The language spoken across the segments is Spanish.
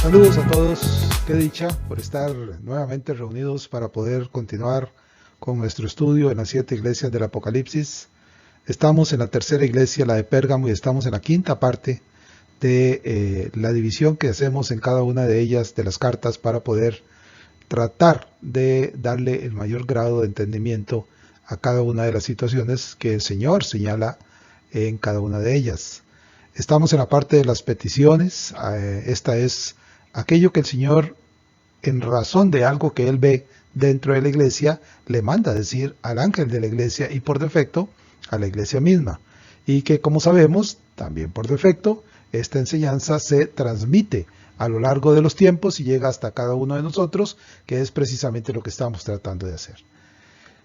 Saludos a todos, qué dicha por estar nuevamente reunidos para poder continuar con nuestro estudio en las 7 iglesias del Apocalipsis. Estamos en la tercera iglesia, la de Pérgamo, y estamos en la quinta parte de la división que hacemos en cada una de ellas de las cartas para poder tratar de darle el mayor grado de entendimiento a cada una de las situaciones que el Señor señala en cada una de ellas. Estamos en la parte de las peticiones. Esta es aquello que el Señor, en razón de algo que Él ve dentro de la iglesia, le manda decir al ángel de la iglesia y por defecto a la iglesia misma. Y que, como sabemos, también por defecto, esta enseñanza se transmite a lo largo de los tiempos y llega hasta cada uno de nosotros, que es precisamente lo que estamos tratando de hacer.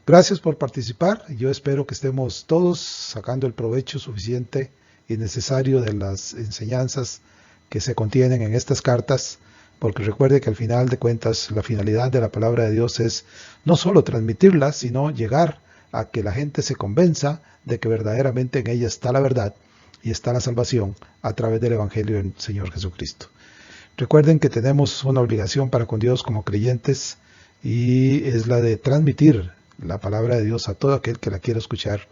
Gracias por participar. Yo espero que estemos todos sacando el provecho suficiente y necesario de las enseñanzas que se contienen en estas cartas, porque recuerde que al final de cuentas la finalidad de la palabra de Dios es no solo transmitirla, sino llegar a que la gente se convenza de que verdaderamente en ella está la verdad y está la salvación a través del Evangelio del Señor Jesucristo. Recuerden que tenemos una obligación para con Dios como creyentes, y es la de transmitir la palabra de Dios a todo aquel que la quiera escuchar.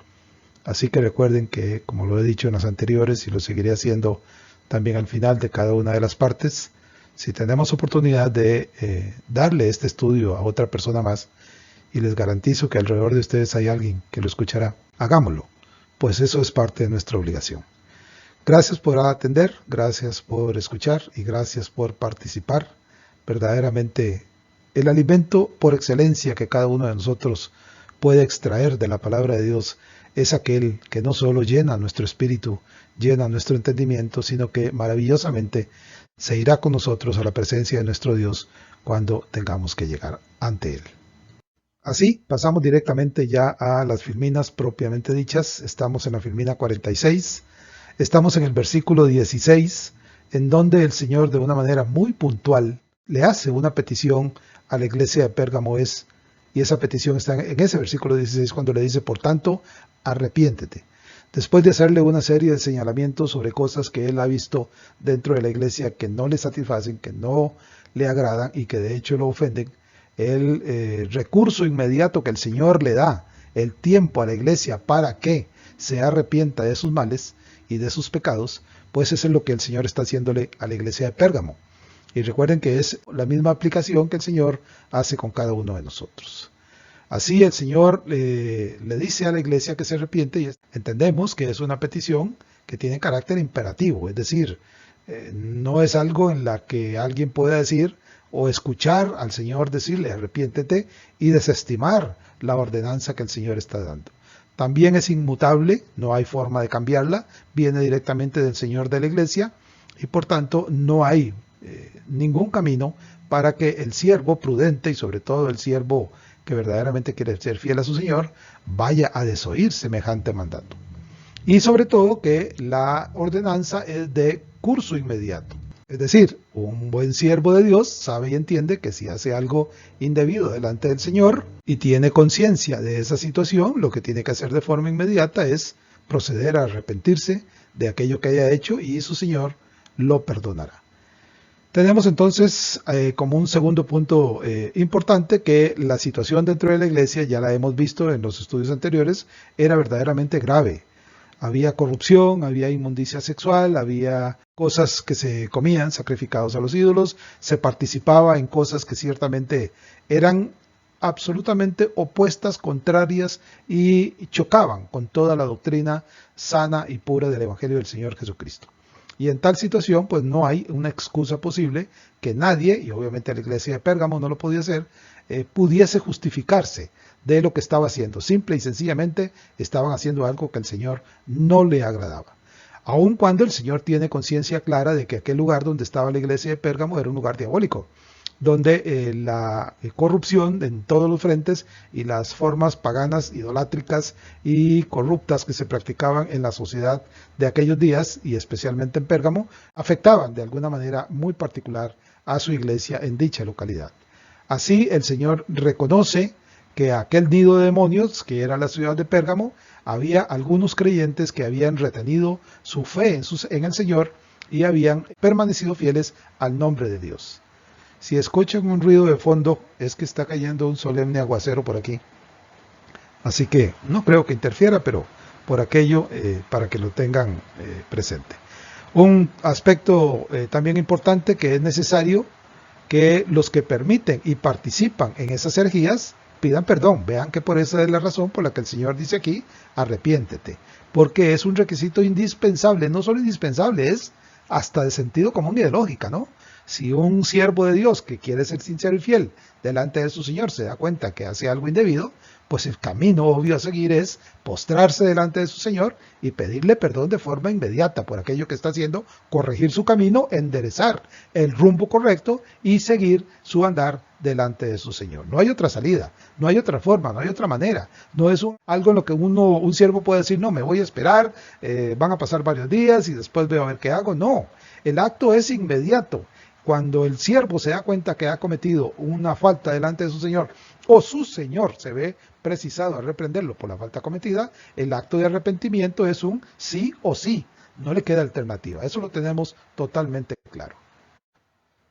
Así que recuerden que, como lo he dicho en las anteriores y lo seguiré haciendo también al final de cada una de las partes, si tenemos oportunidad de darle este estudio a otra persona más, y les garantizo que alrededor de ustedes hay alguien que lo escuchará, hagámoslo, pues eso es parte de nuestra obligación. Gracias por atender, gracias por escuchar y gracias por participar. Verdaderamente el alimento por excelencia que cada uno de nosotros puede extraer de la palabra de Dios es aquel que no solo llena nuestro espíritu, llena nuestro entendimiento, sino que maravillosamente se irá con nosotros a la presencia de nuestro Dios cuando tengamos que llegar ante Él. Así, pasamos directamente ya a las filminas propiamente dichas. Estamos en la filmina 46, estamos en el versículo 16, en donde el Señor de una manera muy puntual le hace una petición a la iglesia de Pérgamo, y esa petición está en ese versículo 16 cuando le dice: por tanto, arrepiéntete. Después de hacerle una serie de señalamientos sobre cosas que él ha visto dentro de la iglesia que no le satisfacen, que no le agradan y que de hecho lo ofenden, el recurso inmediato que el Señor le da, el tiempo a la iglesia para que se arrepienta de sus males y de sus pecados, pues eso es lo que el Señor está haciéndole a la iglesia de Pérgamo. Y recuerden que es la misma aplicación que el Señor hace con cada uno de nosotros. Así el Señor le dice a la iglesia que se arrepiente, y entendemos que es una petición que tiene carácter imperativo, es decir, no es algo en la que alguien pueda decir o escuchar al Señor decirle arrepiéntete y desestimar la ordenanza que el Señor está dando. También es inmutable, no hay forma de cambiarla, viene directamente del Señor de la iglesia y por tanto no hay ningún camino para que el siervo prudente y sobre todo el siervo que verdaderamente quiere ser fiel a su Señor vaya a desoír semejante mandato. Y sobre todo que la ordenanza es de curso inmediato. Es decir, un buen siervo de Dios sabe y entiende que si hace algo indebido delante del Señor y tiene conciencia de esa situación, lo que tiene que hacer de forma inmediata es proceder a arrepentirse de aquello que haya hecho y su Señor lo perdonará. Tenemos entonces como un segundo punto importante que la situación dentro de la iglesia, ya la hemos visto en los estudios anteriores, era verdaderamente grave. Había corrupción, había inmundicia sexual, había cosas que se comían, sacrificados a los ídolos, se participaba en cosas que ciertamente eran absolutamente opuestas, contrarias y chocaban con toda la doctrina sana y pura del Evangelio del Señor Jesucristo. Y en tal situación, pues no hay una excusa posible que nadie, y obviamente la iglesia de Pérgamo no lo podía hacer, pudiese justificarse de lo que estaba haciendo. Simple y sencillamente estaban haciendo algo que al Señor no le agradaba. Aun cuando el Señor tiene conciencia clara de que aquel lugar donde estaba la iglesia de Pérgamo era un lugar diabólico, donde la corrupción en todos los frentes y las formas paganas, idolátricas y corruptas que se practicaban en la sociedad de aquellos días, y especialmente en Pérgamo, afectaban de alguna manera muy particular a su iglesia en dicha localidad. Así el Señor reconoce que aquel nido de demonios, que era la ciudad de Pérgamo, había algunos creyentes que habían retenido su fe en el Señor y habían permanecido fieles al nombre de Dios. Si escuchan un ruido de fondo, es que está cayendo un solemne aguacero por aquí. Así que no creo que interfiera, pero por aquello, para que lo tengan presente. Un aspecto también importante, que es necesario que los que permiten y participan en esas herejías pidan perdón. Vean que por esa es la razón por la que el Señor dice aquí, arrepiéntete, porque es un requisito indispensable, no solo indispensable, es hasta de sentido común y de lógica, ¿no? Si un siervo de Dios que quiere ser sincero y fiel delante de su Señor se da cuenta que hace algo indebido, pues el camino obvio a seguir es postrarse delante de su Señor y pedirle perdón de forma inmediata por aquello que está haciendo, corregir su camino, enderezar el rumbo correcto y seguir su andar delante de su Señor. No hay otra salida, no hay otra forma, no hay otra manera. No es algo en lo que un siervo puede decir, no, me voy a esperar, van a pasar varios días y después veo a ver qué hago. No, el acto es inmediato. Cuando el siervo se da cuenta que ha cometido una falta delante de su Señor, o su Señor se ve precisado a reprenderlo por la falta cometida, el acto de arrepentimiento es un sí o sí, no le queda alternativa. Eso lo tenemos totalmente claro.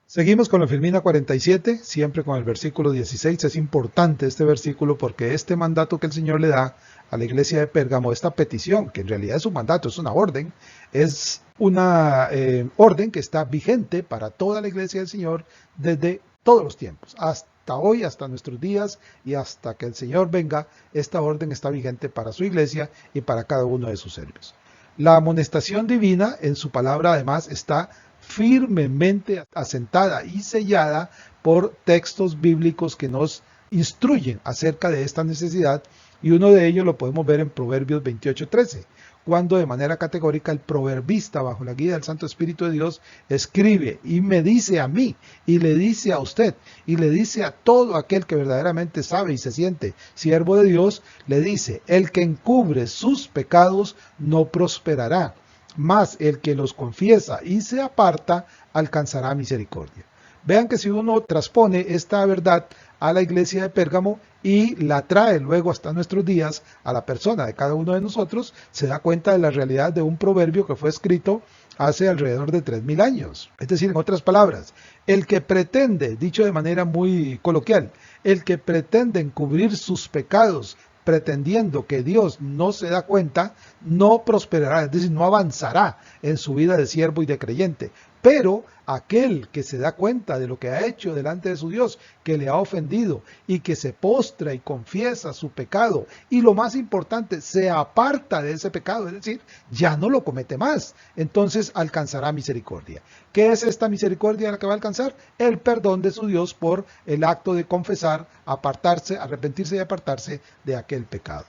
Seguimos con la Filmina 47, siempre con el versículo 16. Es importante este versículo porque este mandato que el Señor le da a la iglesia de Pérgamo, esta petición, que en realidad es un mandato, es una orden, es una orden que está vigente para toda la iglesia del Señor desde todos los tiempos, hasta hoy, hasta nuestros días y hasta que el Señor venga. Esta orden está vigente para su iglesia y para cada uno de sus siervos. La amonestación divina en su palabra además está firmemente asentada y sellada por textos bíblicos que nos instruyen acerca de esta necesidad, y uno de ellos lo podemos ver en Proverbios 28:13, cuando de manera categórica el proverbista, bajo la guía del Santo Espíritu de Dios, escribe y me dice a mí, y le dice a usted, y le dice a todo aquel que verdaderamente sabe y se siente siervo de Dios, le dice: el que encubre sus pecados no prosperará, mas el que los confiesa y se aparta alcanzará misericordia. Vean que si uno transpone esta verdad a la iglesia de Pérgamo y la trae luego hasta nuestros días a la persona de cada uno de nosotros, se da cuenta de la realidad de un proverbio que fue escrito hace alrededor de 3000 años. Es decir, en otras palabras, el que pretende, dicho de manera muy coloquial, el que pretende encubrir sus pecados pretendiendo que Dios no se da cuenta, no prosperará, es decir, no avanzará en su vida de siervo y de creyente. Pero aquel que se da cuenta de lo que ha hecho delante de su Dios, que le ha ofendido y que se postra y confiesa su pecado, y lo más importante, se aparta de ese pecado, es decir, ya no lo comete más, entonces alcanzará misericordia. ¿Qué es esta misericordia la que va a alcanzar? El perdón de su Dios por el acto de confesar, apartarse, arrepentirse y apartarse de aquel pecado.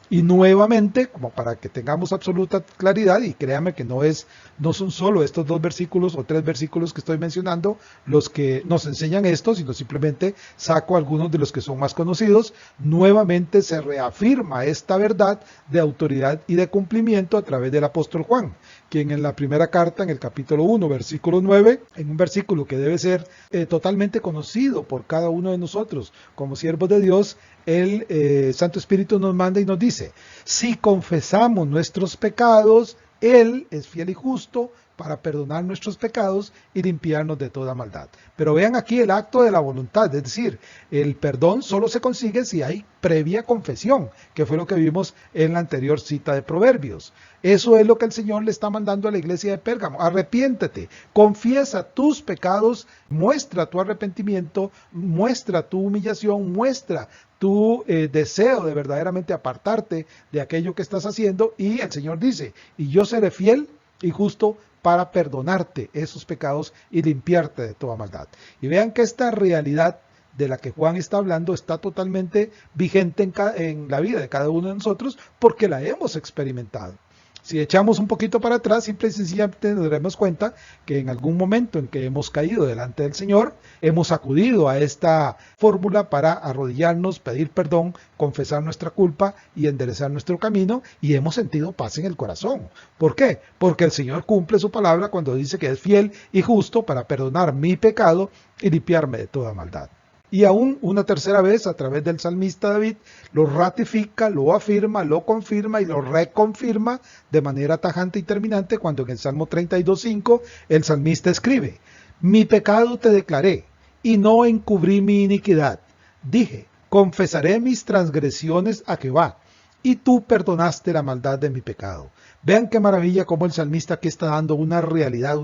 Y nuevamente, como para que tengamos absoluta claridad, y créanme que no son solo estos 2 versículos o 3 versículos que estoy mencionando los que nos enseñan esto, sino simplemente saco algunos de los que son más conocidos. Nuevamente se reafirma esta verdad de autoridad y de cumplimiento a través del apóstol Juan, quien en la primera carta, en el capítulo 1, versículo 9, en un versículo que debe ser totalmente conocido por cada uno de nosotros como siervos de Dios, el Santo Espíritu nos manda y nos dice: si confesamos nuestros pecados, Él es fiel y justo para perdonar nuestros pecados y limpiarnos de toda maldad. Pero vean aquí el acto de la voluntad, es decir, el perdón solo se consigue si hay previa confesión, que fue lo que vimos en la anterior cita de Proverbios. Eso es lo que el Señor le está mandando a la iglesia de Pérgamo: arrepiéntete, confiesa tus pecados, muestra tu arrepentimiento, muestra tu humillación, muestra tu deseo de verdaderamente apartarte de aquello que estás haciendo, y el Señor dice: y yo seré fiel y justo para perdonarte esos pecados y limpiarte de toda maldad. Y vean que esta realidad de la que Juan está hablando está totalmente vigente en la vida de cada uno de nosotros, porque la hemos experimentado. Si echamos un poquito para atrás, simple y sencillamente nos daremos cuenta que en algún momento en que hemos caído delante del Señor, hemos acudido a esta fórmula para arrodillarnos, pedir perdón, confesar nuestra culpa y enderezar nuestro camino, y hemos sentido paz en el corazón. ¿Por qué? Porque el Señor cumple su palabra cuando dice que es fiel y justo para perdonar mi pecado y limpiarme de toda maldad. Y aún una tercera vez, a través del salmista David, lo ratifica, lo afirma, lo confirma y lo reconfirma de manera tajante y terminante cuando en el Salmo 32:5 el salmista escribe: mi pecado te declaré y no encubrí mi iniquidad. Dije, confesaré mis transgresiones a Jehová, y tú perdonaste la maldad de mi pecado. Vean qué maravilla cómo el salmista aquí está dando una realidad,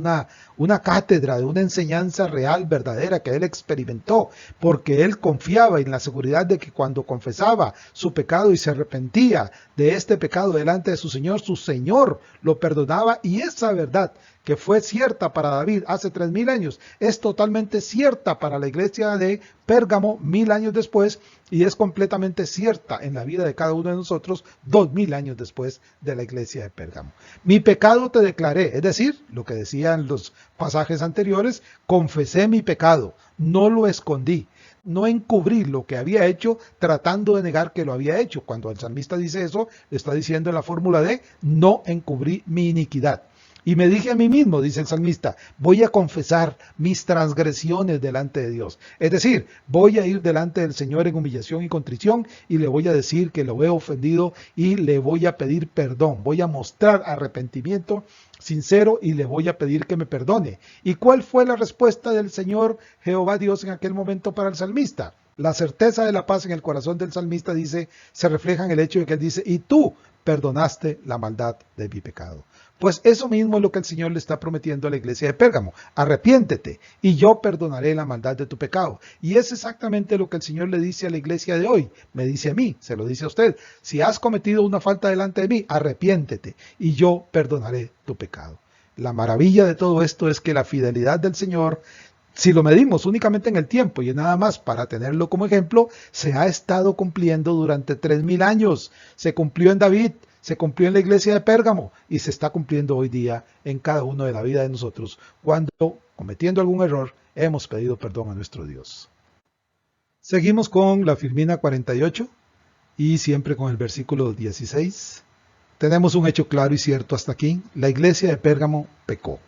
una cátedra de una enseñanza real, verdadera, que él experimentó, porque él confiaba en la seguridad de que cuando confesaba su pecado y se arrepentía de este pecado delante de su Señor lo perdonaba, y esa verdad que fue cierta para David hace 3000 años, es totalmente cierta para la iglesia de Pérgamo 1000 años después, y es completamente cierta en la vida de cada uno de nosotros 2000 años después de la iglesia de Pérgamo. Mi pecado te declaré, es decir, lo que decían los pasajes anteriores, confesé mi pecado, no lo escondí. No encubrí lo que había hecho tratando de negar que lo había hecho. Cuando el salmista dice eso, le está diciendo en la fórmula de no encubrí mi iniquidad. Y me dije a mí mismo, dice el salmista, voy a confesar mis transgresiones delante de Dios. Es decir, voy a ir delante del Señor en humillación y contrición y le voy a decir que lo he ofendido y le voy a pedir perdón. Voy a mostrar arrepentimiento sincero y le voy a pedir que me perdone. ¿Y cuál fue la respuesta del Señor Jehová Dios en aquel momento para el salmista? La certeza de la paz en el corazón del salmista se refleja en el hecho de que él dice, y tú perdonaste la maldad de mi pecado. Pues eso mismo es lo que el Señor le está prometiendo a la iglesia de Pérgamo. Arrepiéntete y yo perdonaré la maldad de tu pecado. Y es exactamente lo que el Señor le dice a la iglesia de hoy. Me dice a mí, se lo dice a usted. Si has cometido una falta delante de mí, arrepiéntete y yo perdonaré tu pecado. La maravilla de todo esto es que la fidelidad del Señor, si lo medimos únicamente en el tiempo y nada más para tenerlo como ejemplo, se ha estado cumpliendo durante 3000 años. Se cumplió en David, se cumplió en la iglesia de Pérgamo y se está cumpliendo hoy día en cada uno de la vida de nosotros cuando, cometiendo algún error, hemos pedido perdón a nuestro Dios. Seguimos con la Firmina 48 y siempre con el versículo 16. Tenemos un hecho claro y cierto hasta aquí. La iglesia de Pérgamo pecó.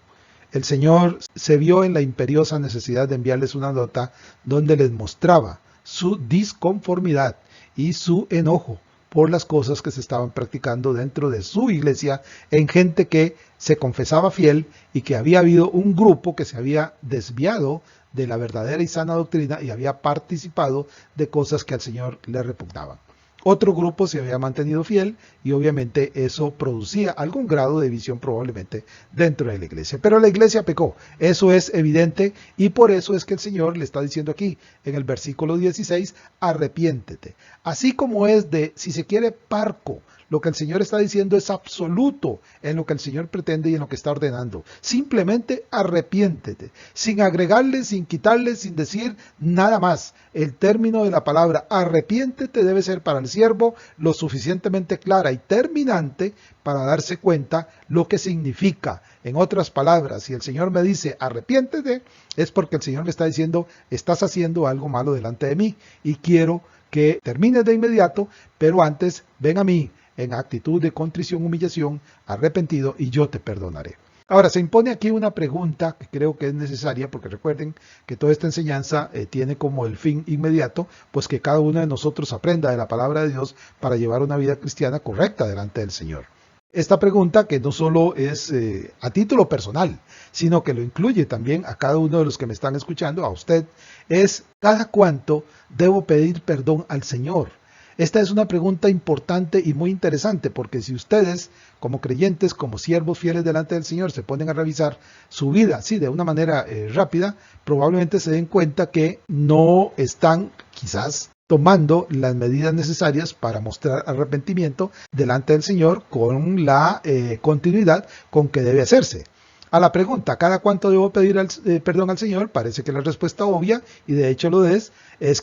El Señor se vio en la imperiosa necesidad de enviarles una nota donde les mostraba su disconformidad y su enojo por las cosas que se estaban practicando dentro de su iglesia en gente que se confesaba fiel y que había habido un grupo que se había desviado de la verdadera y sana doctrina y había participado de cosas que al Señor le repugnaban. Otro grupo se había mantenido fiel y obviamente eso producía algún grado de división probablemente dentro de la iglesia. Pero la iglesia pecó, eso es evidente y por eso es que el Señor le está diciendo aquí en el versículo 16, arrepiéntete. Así como es de, si se quiere, parco, lo que el Señor está diciendo es absoluto en lo que el Señor pretende y en lo que está ordenando. Simplemente arrepiéntete, sin agregarle, sin quitarle, sin decir nada más. El término de la palabra arrepiéntete debe ser para el siervo lo suficientemente clara y terminante para darse cuenta lo que significa. En otras palabras, si el Señor me dice arrepiéntete, es porque el Señor me está diciendo estás haciendo algo malo delante de mí y quiero que termines de inmediato, pero antes ven a mí en actitud de contrición, humillación, arrepentido y yo te perdonaré. Ahora, se impone aquí una pregunta que creo que es necesaria, porque recuerden que toda esta enseñanza tiene como el fin inmediato, pues que cada uno de nosotros aprenda de la palabra de Dios para llevar una vida cristiana correcta delante del Señor. Esta pregunta, que no solo es a título personal, sino que lo incluye también a cada uno de los que me están escuchando, a usted, es ¿cada cuánto debo pedir perdón al Señor? Esta es una pregunta importante y muy interesante, porque si ustedes, como creyentes, como siervos fieles delante del Señor, se ponen a revisar su vida, así de una manera rápida, probablemente se den cuenta que no están, quizás, tomando las medidas necesarias para mostrar arrepentimiento delante del Señor con la continuidad con que debe hacerse. A la pregunta, ¿cada cuánto debo pedir perdón al Señor? Parece que la respuesta obvia, y de hecho lo es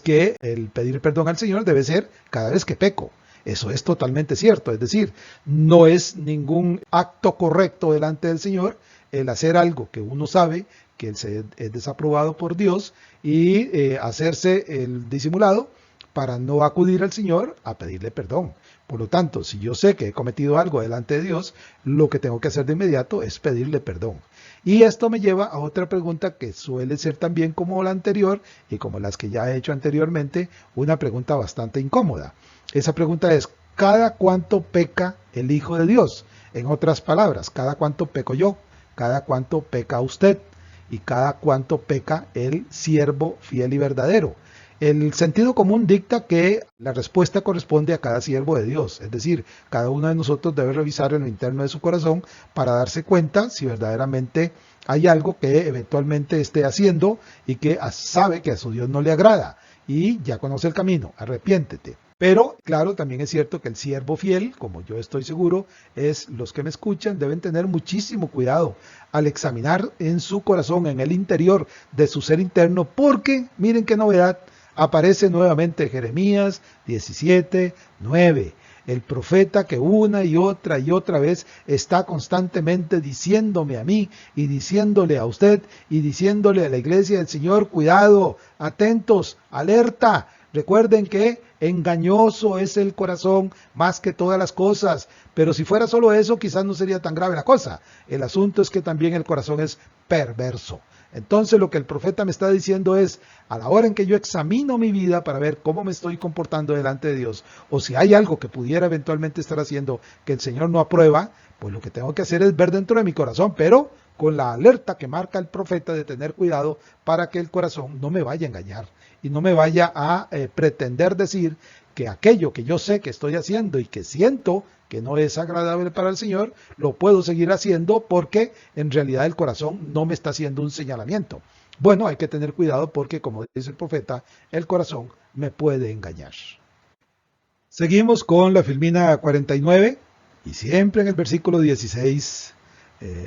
que el pedir perdón al Señor debe ser cada vez que peco. Eso es totalmente cierto, es decir, no es ningún acto correcto delante del Señor el hacer algo que uno sabe que es desaprobado por Dios y hacerse el disimulado para no acudir al Señor a pedirle perdón. Por lo tanto, si yo sé que he cometido algo delante de Dios, lo que tengo que hacer de inmediato es pedirle perdón. Y esto me lleva a otra pregunta que suele ser también como la anterior y como las que ya he hecho anteriormente, una pregunta bastante incómoda. Esa pregunta es, ¿cada cuánto peca el Hijo de Dios? En otras palabras, ¿cada cuánto peco yo? ¿Cada cuánto peca usted? ¿Y cada cuánto peca el siervo fiel y verdadero? El sentido común dicta que la respuesta corresponde a cada siervo de Dios, es decir, cada uno de nosotros debe revisar en lo interno de su corazón para darse cuenta si verdaderamente hay algo que eventualmente esté haciendo y que sabe que a su Dios no le agrada y ya conoce el camino, arrepiéntete. Pero claro, también es cierto que el siervo fiel, como yo estoy seguro, es los que me escuchan, deben tener muchísimo cuidado al examinar en su corazón, en el interior de su ser interno, porque miren qué novedad, aparece nuevamente Jeremías 17:9, el profeta que una y otra vez está constantemente diciéndome a mí y diciéndole a usted y diciéndole a la iglesia del Señor, cuidado, atentos, alerta. Recuerden que engañoso es el corazón más que todas las cosas, pero si fuera solo eso quizás no sería tan grave la cosa. El asunto es que también el corazón es perverso. Entonces lo que el profeta me está diciendo es, a la hora en que yo examino mi vida para ver cómo me estoy comportando delante de Dios, o si hay algo que pudiera eventualmente estar haciendo que el Señor no aprueba, pues lo que tengo que hacer es ver dentro de mi corazón, pero con la alerta que marca el profeta de tener cuidado para que el corazón no me vaya a engañar y no me vaya a pretender decir que aquello que yo sé que estoy haciendo y que siento que no es agradable para el Señor, lo puedo seguir haciendo porque en realidad el corazón no me está haciendo un señalamiento. Bueno, hay que tener cuidado porque, como dice el profeta, el corazón me puede engañar. Seguimos con la Filmina 49 y siempre en el versículo 16,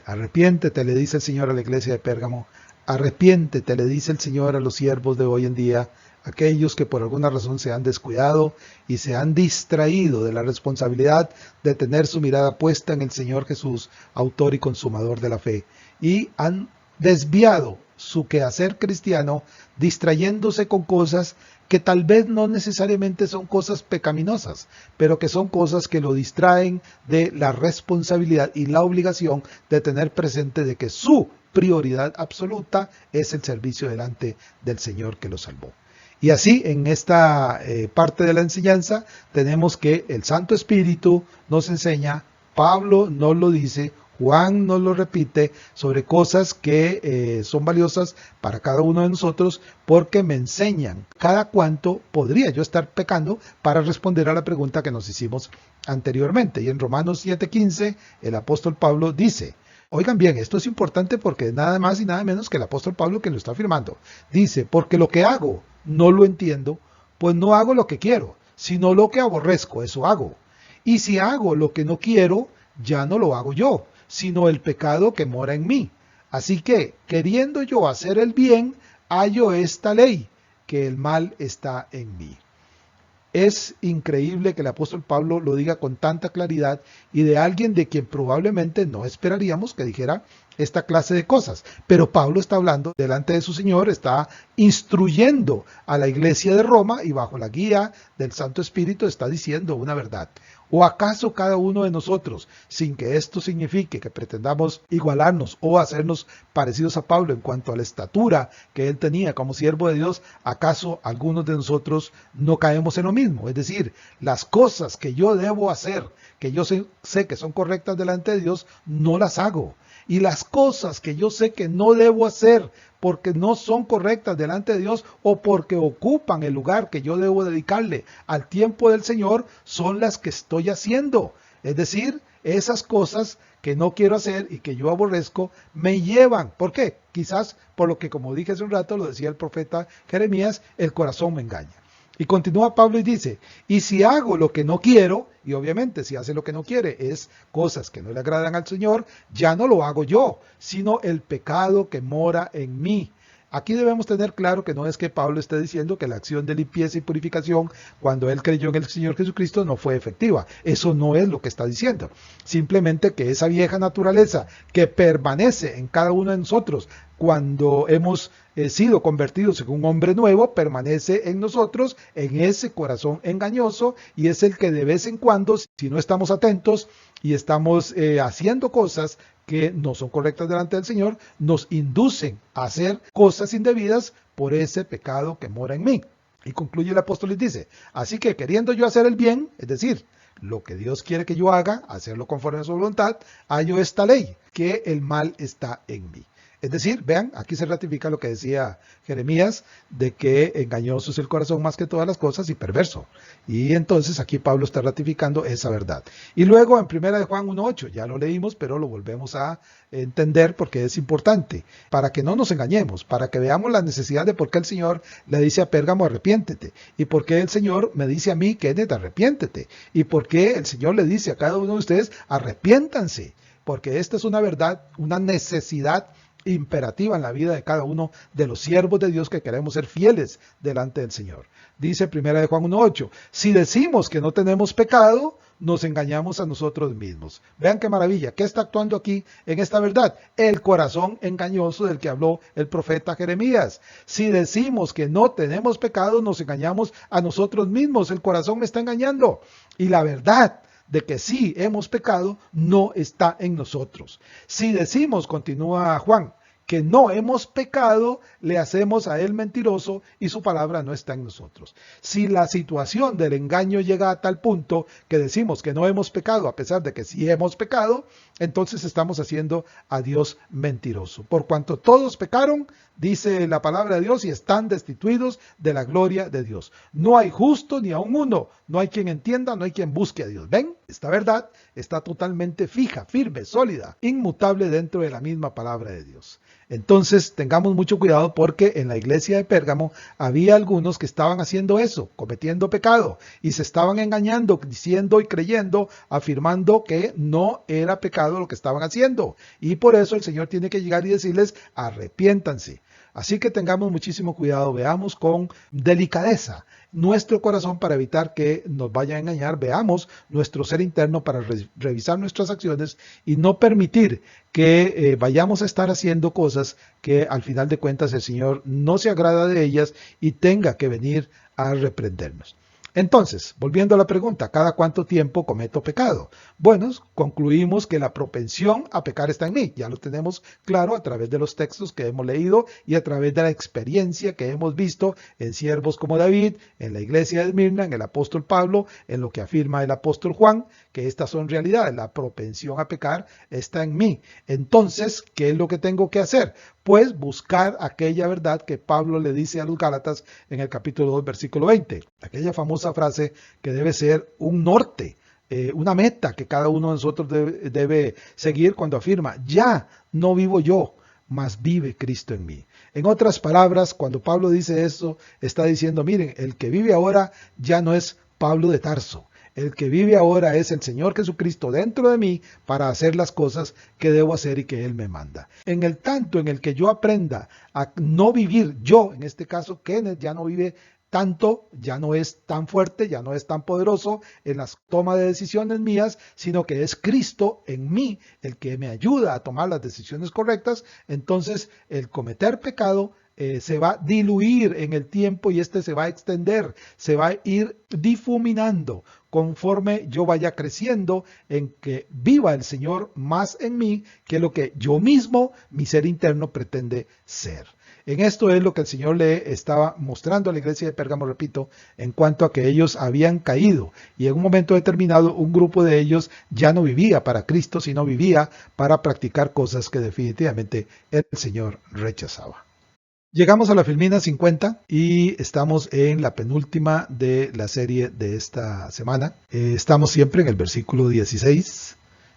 arrepiéntete, le dice el Señor a la iglesia de Pérgamo, arrepiéntete, le dice el Señor a los siervos de hoy en día, aquellos que por alguna razón se han descuidado y se han distraído de la responsabilidad de tener su mirada puesta en el Señor Jesús, autor y consumador de la fe, y han desviado su quehacer cristiano distrayéndose con cosas que tal vez no necesariamente son cosas pecaminosas, pero que son cosas que lo distraen de la responsabilidad y la obligación de tener presente de que su prioridad absoluta es el servicio delante del Señor que lo salvó. Y así en esta parte de la enseñanza tenemos que el Santo Espíritu nos enseña, Pablo nos lo dice, Juan nos lo repite sobre cosas que son valiosas para cada uno de nosotros porque me enseñan cada cuánto podría yo estar pecando para responder a la pregunta que nos hicimos anteriormente. Y en Romanos 7:15 el apóstol Pablo dice, oigan bien, esto es importante porque nada más y nada menos que el apóstol Pablo que lo está afirmando. Dice, porque lo que hago no lo entiendo, pues no hago lo que quiero, sino lo que aborrezco, eso hago. Y si hago lo que no quiero, ya no lo hago yo, sino el pecado que mora en mí. Así que, queriendo yo hacer el bien, hallo esta ley, que el mal está en mí. Es increíble que el apóstol Pablo lo diga con tanta claridad y de alguien de quien probablemente no esperaríamos que dijera esta clase de cosas. Pero Pablo está hablando delante de su Señor, está instruyendo a la iglesia de Roma y bajo la guía del Santo Espíritu está diciendo una verdad. ¿O acaso cada uno de nosotros, sin que esto signifique que pretendamos igualarnos o hacernos parecidos a Pablo en cuanto a la estatura que él tenía como siervo de Dios, acaso algunos de nosotros no caemos en lo mismo? Es decir, las cosas que yo debo hacer, que yo sé que son correctas delante de Dios, no las hago. Y las cosas que yo sé que no debo hacer porque no son correctas delante de Dios o porque ocupan el lugar que yo debo dedicarle al tiempo del Señor, son las que estoy haciendo. Es decir, esas cosas que no quiero hacer y que yo aborrezco me llevan. ¿Por qué? Quizás por lo que, como dije hace un rato, lo decía el profeta Jeremías, el corazón me engaña. Y continúa Pablo y dice, y si hago lo que no quiero, y obviamente si hace lo que no quiere es cosas que no le agradan al Señor, ya no lo hago yo, sino el pecado que mora en mí. Aquí debemos tener claro que no es que Pablo esté diciendo que la acción de limpieza y purificación cuando él creyó en el Señor Jesucristo no fue efectiva. Eso no es lo que está diciendo. Simplemente que esa vieja naturaleza que permanece en cada uno de nosotros cuando hemos sido convertidos en un hombre nuevo, permanece en nosotros, en ese corazón engañoso, y es el que de vez en cuando, si no estamos atentos y estamos haciendo cosas que no son correctas delante del Señor, nos inducen a hacer cosas indebidas por ese pecado que mora en mí. Y concluye el apóstol y dice, así que queriendo yo hacer el bien, es decir, lo que Dios quiere que yo haga, hacerlo conforme a su voluntad, hallo esta ley, que el mal está en mí. Es decir, vean, aquí se ratifica lo que decía Jeremías, de que engañoso es el corazón más que todas las cosas y perverso. Y entonces aquí Pablo está ratificando esa verdad. Y luego en 1 de Juan 1:8, ya lo leímos, pero lo volvemos a entender porque es importante, para que no nos engañemos, para que veamos la necesidad de por qué el Señor le dice a Pérgamo, arrepiéntete, y por qué el Señor me dice a mí, Kenneth, arrepiéntete, y por qué el Señor le dice a cada uno de ustedes, arrepiéntanse, porque esta es una verdad, una necesidad imperativa en la vida de cada uno de los siervos de Dios que queremos ser fieles delante del Señor. Dice 1 de Juan 1:8, si decimos que no tenemos pecado, nos engañamos a nosotros mismos. Vean qué maravilla, ¿qué está actuando aquí en esta verdad? El corazón engañoso del que habló el profeta Jeremías. Si decimos que no tenemos pecado, nos engañamos a nosotros mismos, el corazón me está engañando. Y la verdad de que sí hemos pecado, no está en nosotros. Si decimos, continúa Juan, que no hemos pecado, le hacemos a él mentiroso y su palabra no está en nosotros. Si la situación del engaño llega a tal punto que decimos que no hemos pecado, a pesar de que sí hemos pecado, entonces estamos haciendo a Dios mentiroso. Por cuanto todos pecaron, dice la palabra de Dios, y están destituidos de la gloria de Dios. No hay justo ni aun uno, no hay quien entienda, no hay quien busque a Dios. ¿Ven? Esta verdad está totalmente fija, firme, sólida, inmutable dentro de la misma palabra de Dios. Entonces tengamos mucho cuidado porque en la iglesia de Pérgamo había algunos que estaban haciendo eso, cometiendo pecado, y se estaban engañando, diciendo y creyendo, afirmando que no era pecado lo que estaban haciendo. Y por eso el Señor tiene que llegar y decirles, arrepiéntanse. Así que tengamos muchísimo cuidado, veamos con delicadeza nuestro corazón para evitar que nos vaya a engañar, veamos nuestro ser interno para revisar nuestras acciones y no permitir que vayamos a estar haciendo cosas que al final de cuentas el Señor no se agrada de ellas y tenga que venir a reprendernos. Entonces, volviendo a la pregunta, ¿cada cuánto tiempo cometo pecado? Bueno, concluimos que la propensión a pecar está en mí. Ya lo tenemos claro a través de los textos que hemos leído y a través de la experiencia que hemos visto en siervos como David, en la iglesia de Esmirna, en el apóstol Pablo, en lo que afirma el apóstol Juan, que estas son realidades. La propensión a pecar está en mí. Entonces, ¿qué es lo que tengo que hacer? Pues buscar aquella verdad que Pablo le dice a los Gálatas en el capítulo 2, versículo 20. Aquella famosa frase que debe ser un norte, una meta que cada uno de nosotros debe seguir cuando afirma, ya no vivo yo, mas vive Cristo en mí. En otras palabras, cuando Pablo dice eso, está diciendo, miren, el que vive ahora ya no es Pablo de Tarso. El que vive ahora es el Señor Jesucristo dentro de mí para hacer las cosas que debo hacer y que Él me manda. En el tanto en el que yo aprenda a no vivir yo, en este caso Kenneth ya no vive tanto, ya no es tan fuerte, ya no es tan poderoso en las tomas de decisiones mías, sino que es Cristo en mí el que me ayuda a tomar las decisiones correctas, entonces el cometer pecado se va a diluir en el tiempo y este se va a extender, se va a ir difuminando conforme yo vaya creciendo en que viva el Señor más en mí que lo que yo mismo, mi ser interno, pretende ser. En esto es lo que el Señor le estaba mostrando a la iglesia de Pérgamo, repito, en cuanto a que ellos habían caído y en un momento determinado un grupo de ellos ya no vivía para Cristo, sino vivía para practicar cosas que definitivamente el Señor rechazaba. Llegamos a la Filmina 50 y estamos en la penúltima de la serie de esta semana. Estamos siempre en el versículo 16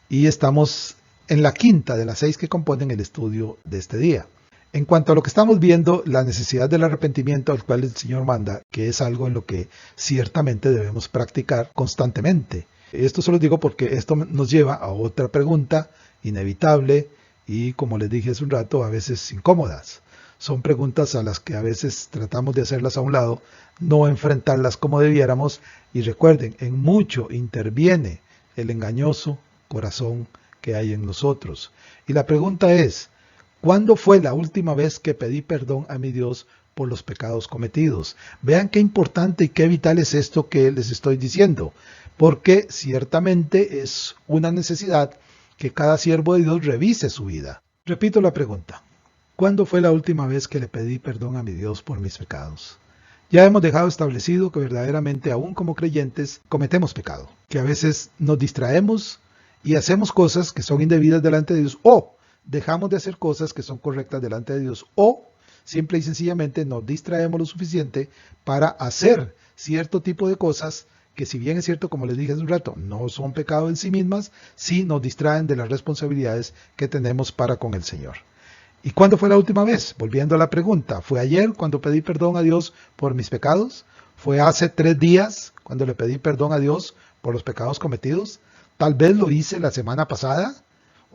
y estamos en la quinta de las 6 que componen el estudio de este día. En cuanto a lo que estamos viendo, la necesidad del arrepentimiento al cual el Señor manda, que es algo en lo que ciertamente debemos practicar constantemente. Esto se lo digo porque esto nos lleva a otra pregunta inevitable y, como les dije hace un rato, a veces incómodas. Son preguntas a las que a veces tratamos de hacerlas a un lado, no enfrentarlas como debiéramos. Y recuerden, en mucho interviene el engañoso corazón que hay en nosotros. Y la pregunta es, ¿Cuándo fue la última vez que pedí perdón a mi Dios por los pecados cometidos? Vean qué importante y qué vital es esto que les estoy diciendo, porque ciertamente es una necesidad que cada siervo de Dios revise su vida. Repito la pregunta. ¿Cuándo fue la última vez que le pedí perdón a mi Dios por mis pecados? Ya hemos dejado establecido que verdaderamente aún como creyentes cometemos pecado, que a veces nos distraemos y hacemos cosas que son indebidas delante de Dios, o dejamos de hacer cosas que son correctas delante de Dios, o simple y sencillamente nos distraemos lo suficiente para hacer cierto tipo de cosas que, si bien es cierto, como les dije hace un rato, no son pecado en sí mismas, sí nos distraen de las responsabilidades que tenemos para con el Señor. ¿Y cuándo fue la última vez? Volviendo a la pregunta, ¿fue ayer cuando pedí perdón a Dios por mis pecados? ¿Fue hace 3 días cuando le pedí perdón a Dios por los pecados cometidos? ¿Tal vez lo hice la semana pasada?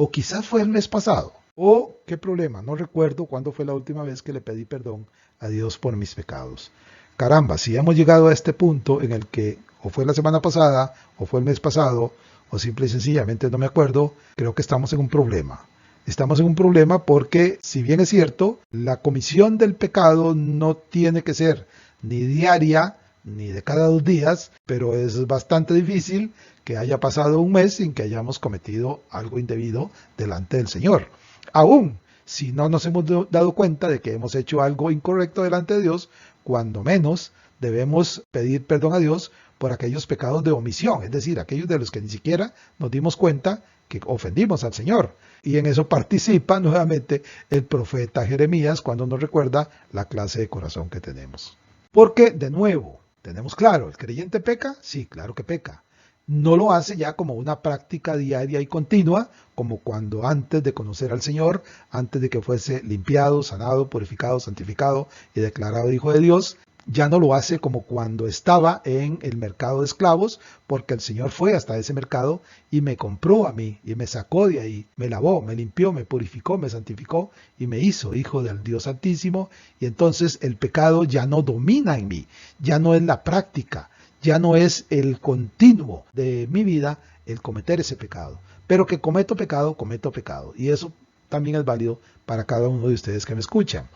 ¿O quizás fue el mes pasado? ¿O qué problema? No recuerdo cuándo fue la última vez que le pedí perdón a Dios por mis pecados. Caramba, si hemos llegado a este punto en el que o fue la semana pasada, o fue el mes pasado, o simple y sencillamente no me acuerdo, creo que estamos en un problema. Estamos en un problema porque, si bien es cierto, la comisión del pecado no tiene que ser ni diaria, ni de cada 2 días, pero es bastante difícil que haya pasado un mes sin que hayamos cometido algo indebido delante del Señor. Aún si no nos hemos dado cuenta de que hemos hecho algo incorrecto delante de Dios, cuando menos debemos pedir perdón a Dios por aquellos pecados de omisión, es decir, aquellos de los que ni siquiera nos dimos cuenta que ofendimos al Señor. Y en eso participa nuevamente el profeta Jeremías cuando nos recuerda la clase de corazón que tenemos. Porque, de nuevo, tenemos claro, ¿el creyente peca? Sí, claro que peca. No lo hace ya como una práctica diaria y continua, como cuando antes de conocer al Señor, antes de que fuese limpiado, sanado, purificado, santificado y declarado hijo de Dios, ya no lo hace como cuando estaba en el mercado de esclavos, porque el Señor fue hasta ese mercado y me compró a mí y me sacó de ahí, me lavó, me limpió, me purificó, me santificó y me hizo hijo del Dios Altísimo. Y entonces el pecado ya no domina en mí, ya no es la práctica, ya no es el continuo de mi vida el cometer ese pecado. Pero que cometo pecado, cometo pecado. Y eso también es válido para cada uno de ustedes que me escuchan.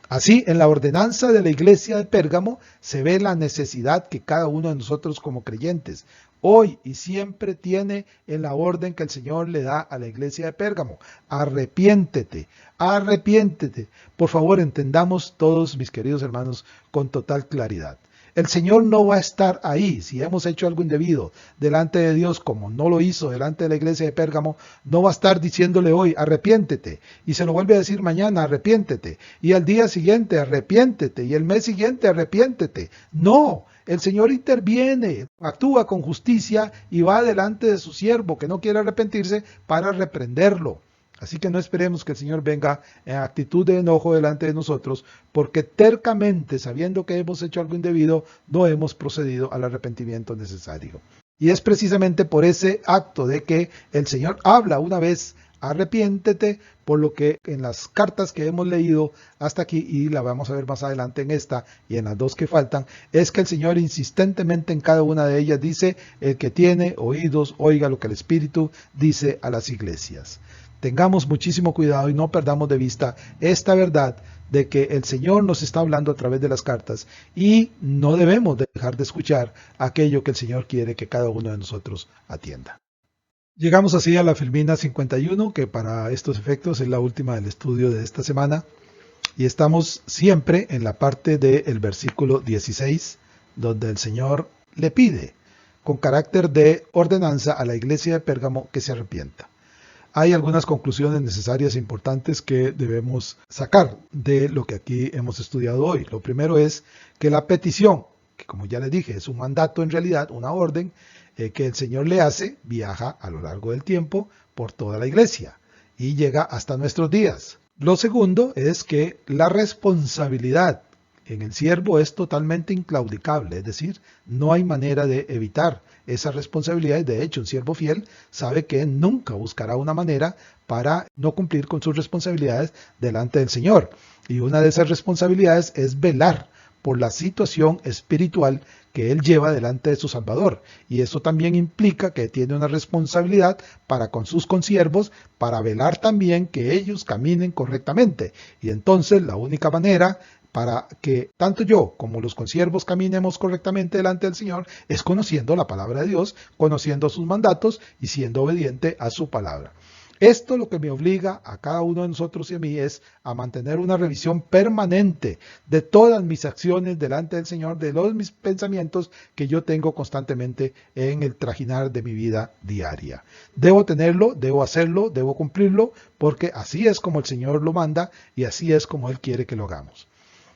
Así, en la ordenanza de la iglesia de Pérgamo se ve la necesidad que cada uno de nosotros como creyentes hoy y siempre tiene en la orden que el Señor le da a la iglesia de Pérgamo. Arrepiéntete, arrepiéntete. Por favor, entendamos todos, mis queridos hermanos, con total claridad. El Señor no va a estar ahí. Si hemos hecho algo indebido delante de Dios, como no lo hizo delante de la iglesia de Pérgamo, no va a estar diciéndole hoy, arrepiéntete. Y se lo vuelve a decir mañana, arrepiéntete. Y al día siguiente, arrepiéntete. Y el mes siguiente, arrepiéntete. No, el Señor interviene, actúa con justicia y va delante de su siervo que no quiere arrepentirse para reprenderlo. Así que no esperemos que el Señor venga en actitud de enojo delante de nosotros, porque tercamente, sabiendo que hemos hecho algo indebido, no hemos procedido al arrepentimiento necesario. Y es precisamente por ese acto de que el Señor habla una vez, arrepiéntete, por lo que en las cartas que hemos leído hasta aquí, y la vamos a ver más adelante en esta y en las 2 que faltan, es que el Señor insistentemente en cada una de ellas dice, el que tiene oídos, oiga lo que el Espíritu dice a las iglesias. Tengamos muchísimo cuidado y no perdamos de vista esta verdad de que el Señor nos está hablando a través de las cartas y no debemos dejar de escuchar aquello que el Señor quiere que cada uno de nosotros atienda. Llegamos así a la Filmina 51, que para estos efectos es la última del estudio de esta semana, y estamos siempre en la parte del versículo 16, donde el Señor le pide, con carácter de ordenanza, a la iglesia de Pérgamo que se arrepienta. Hay algunas conclusiones necesarias e importantes que debemos sacar de lo que aquí hemos estudiado hoy. Lo primero es que la petición, que como ya les dije es un mandato en realidad, una orden que el Señor le hace, viaja a lo largo del tiempo por toda la iglesia y llega hasta nuestros días. Lo segundo es que la responsabilidad en el siervo es totalmente inclaudicable, es decir, no hay manera de evitar esa responsabilidad. De hecho, un siervo fiel sabe que nunca buscará una manera para no cumplir con sus responsabilidades delante del Señor. Y una de esas responsabilidades es velar por la situación espiritual que él lleva delante de su Salvador. Y eso también implica que tiene una responsabilidad para con sus consiervos, para velar también que ellos caminen correctamente. Y entonces la única manera para que tanto yo como los consiervos caminemos correctamente delante del Señor es conociendo la palabra de Dios, conociendo sus mandatos y siendo obediente a su palabra. Esto lo que me obliga a cada uno de nosotros y a mí es a mantener una revisión permanente de todas mis acciones delante del Señor, de los mis pensamientos que yo tengo constantemente en el trajinar de mi vida diaria. Debo tenerlo, debo hacerlo, debo cumplirlo, porque así es como el Señor lo manda y así es como Él quiere que lo hagamos.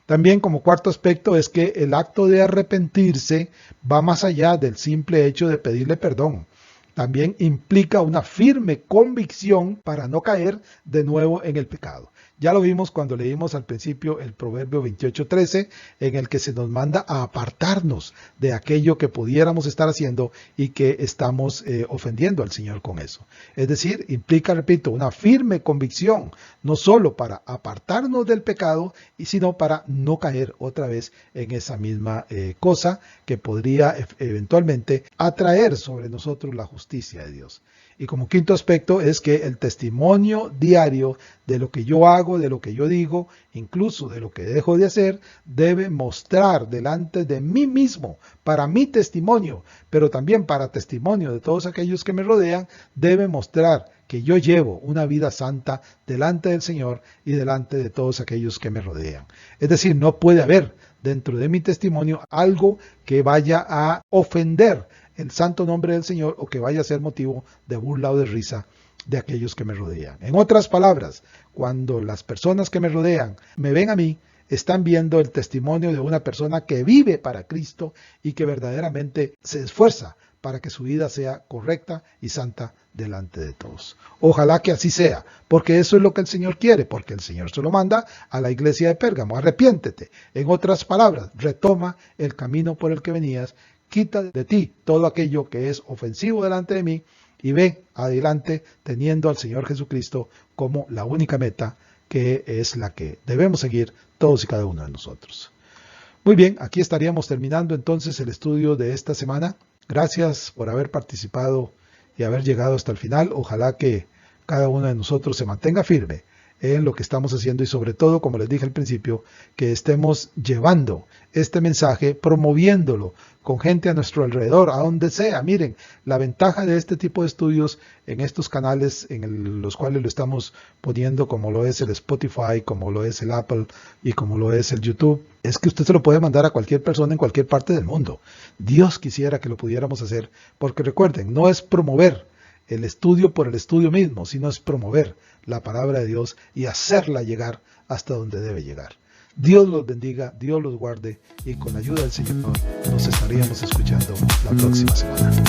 También como cuarto aspecto es que el acto de arrepentirse va más allá del simple hecho de pedirle perdón. También implica una firme convicción para no caer de nuevo en el pecado. Ya lo vimos cuando leímos al principio el Proverbio 28:13, en el que se nos manda a apartarnos de aquello que pudiéramos estar haciendo y que estamos ofendiendo al Señor con eso. Es decir, implica, repito, una firme convicción, no solo para apartarnos del pecado, sino para no caer otra vez en esa misma cosa que podría eventualmente atraer sobre nosotros la justicia de Dios. Y como quinto aspecto es que el testimonio diario de lo que yo hago, de lo que yo digo, incluso de lo que dejo de hacer, debe mostrar delante de mí mismo, para mi testimonio, pero también para testimonio de todos aquellos que me rodean, debe mostrar que yo llevo una vida santa delante del Señor y delante de todos aquellos que me rodean. Es decir, no puede haber dentro de mi testimonio algo que vaya a ofender el santo nombre del Señor o que vaya a ser motivo de burla o de risa de aquellos que me rodean. En otras palabras, cuando las personas que me rodean me ven a mí, están viendo el testimonio de una persona que vive para Cristo y que verdaderamente se esfuerza para que su vida sea correcta y santa delante de todos. Ojalá que así sea, porque eso es lo que el Señor quiere, porque el Señor se lo manda a la iglesia de Pérgamo. Arrepiéntete. En otras palabras, retoma el camino por el que venías, quita de ti todo aquello que es ofensivo delante de mí y ve adelante teniendo al Señor Jesucristo como la única meta, que es la que debemos seguir todos y cada uno de nosotros. Muy bien, aquí estaríamos terminando entonces el estudio de esta semana. Gracias por haber participado y haber llegado hasta el final. Ojalá que cada uno de nosotros se mantenga firme en lo que estamos haciendo y sobre todo, como les dije al principio, que estemos llevando este mensaje, promoviéndolo con gente a nuestro alrededor, a donde sea. Miren, la ventaja de este tipo de estudios en estos canales en los cuales lo estamos poniendo, como lo es el Spotify, como lo es el Apple y como lo es el YouTube, es que usted se lo puede mandar a cualquier persona en cualquier parte del mundo. Dios quisiera que lo pudiéramos hacer, porque recuerden, no es promover el estudio por el estudio mismo, sino es promover la palabra de Dios y hacerla llegar hasta donde debe llegar. Dios los bendiga, Dios los guarde y con la ayuda del Señor nos estaríamos escuchando la próxima semana.